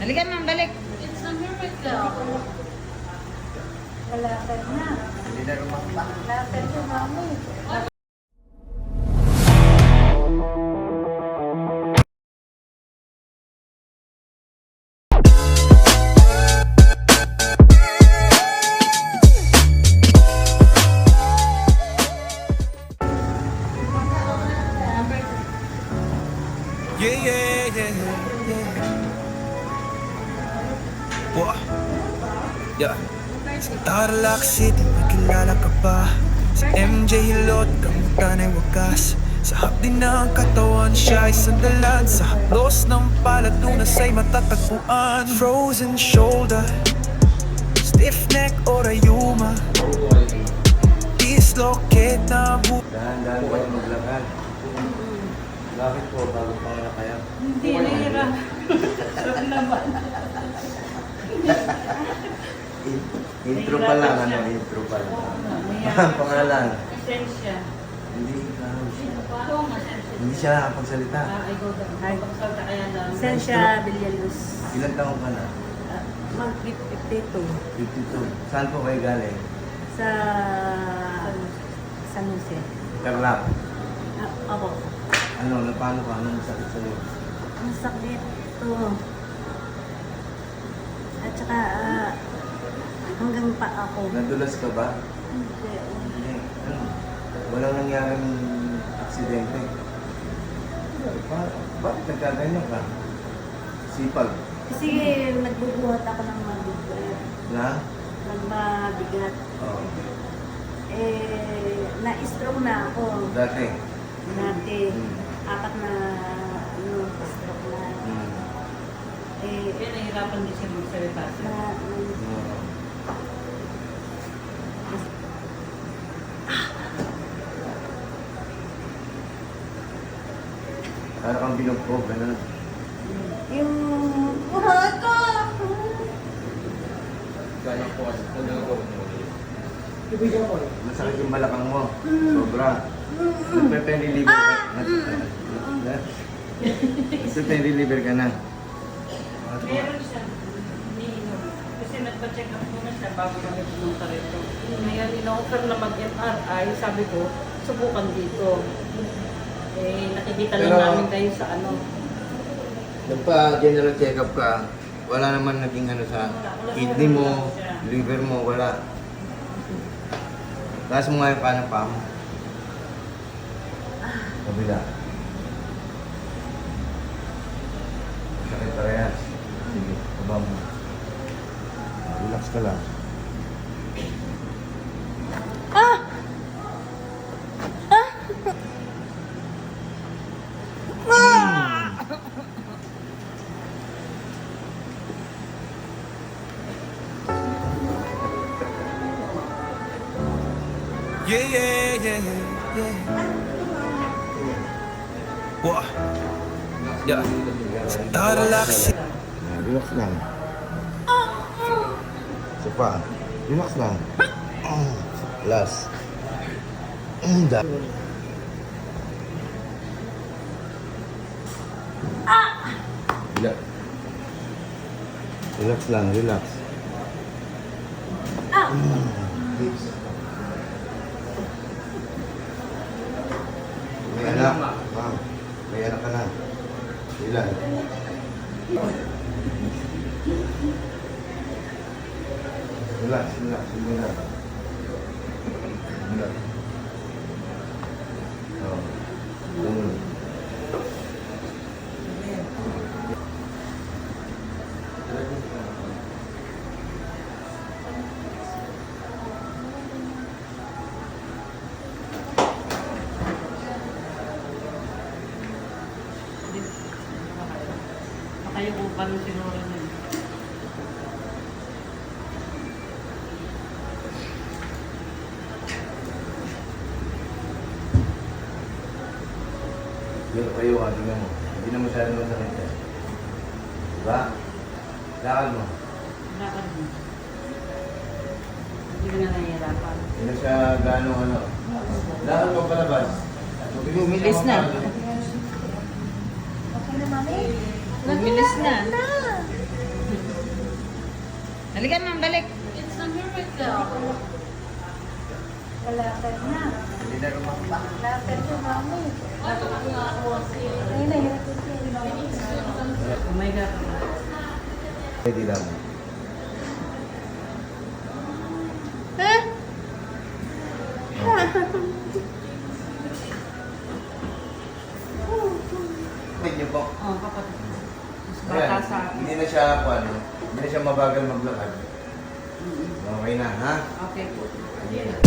Halika ma'am, balik. It's a miracle. Lalakad na. Hindi na rumakpa. Lalakad na, mami. Yeah, yeah, yeah, yeah. Wah. Yeah. Sa Tarlac City, may kilala ka ba? Si MJ Hilot, kamutan ay wagas. Sa hapdi ng katawan, siya ay sandalan. Sa haplos ng paladunas ay matatagpuan. Frozen shoulder, stiff neck o rayuma. Dislocate na buhay. Dahan-dahan kayo maglakad. Bakit po? Bago pa nga kaya? Hindi, nahirap. Sarap naman. Intro pa lang, ano? Intro pa lang. Ang pangalan? Esensya. Hindi ka. Ito ang esensya. Hindi siya nakapagsalita. Ay, go down. Ay, pagsalta kaya lang. Sensya Villaluz. Ilan taong ka na? Mag-52. 52. Saan po kayo galing? Sa San Jose. Tarlac. Ako. Ano, paano ka? Anong sakit sa'yo? Ang sakit to. At saka hanggang pa ako. Nadulas ka ba? Hindi. Hindi. Ano? Walang nangyaring aksidente. Bakit nagkaganyan ka? Sipag. Kasi nagbubuhat ako ng mabigat. Na? Nagmabigat. Oo. Na-stroke na ako. Dati. Dati. Hmm. 4 na stroke na. Hmm. Kaya nahirapan din siya magsalita. Oo. Para kang binugpog, gano'n. Yung buhat ko! Gano'n po kasi ito nagawin mo. Masakit yung balakang mo. Sobra. Nagpe-pen reliever ka. Nagpe-pen reliever ka na. Meron siya. Iniinom. Kasi nagpa-check up muna siya bago kami pumunta rito. Ngayon, in-offer na mag-MRI. Sabi ko, subukan dito. Nakikita lang Pero- namin kayo sa ano. Nagpa-general check-up ka, wala naman naging ano sa kidney mo, liver mo, wala. Taas mo nga yung kanang paa mo. Kabila. Sakit parehas. Sige, baba mo. Relax ka lang. Yeah, yeah, yeah, yeah. Wah. Yeah. Sa Tarlac City. Relax lang. Isa pa. Relax lang. Last. Relax. Relax lang, relax. Please. May anak. Ma'am, may anak ka na. Ilan? Relax, relax. Hindi na. Relax. Oh. Ganun. Kayo po pa nung sinura niyo. Yung kayo, tingnan mo. Hindi na masyado masakit yan. Diba? Lakad mo. Lakad mo. Hindi ka na nahihirapan. Hindi na siya gano'ng ano. Lakad mo palabas. Bumilis na. Okay na, mami? Bumilis na. Halika naman, balik. It's a miracle. Lalakad na. Hindi na rumamba. Lalakad na, mami. Ayun na, hirap ko siya. Oh my God. Pwede lang. Eh? Pwede niyo po. Oh, kapatid. Mas bata Ayan, sa akin. hindi na siya, ano, hindi na siya mabagal maglakad. Okay na, ha? Okay po. Ayan.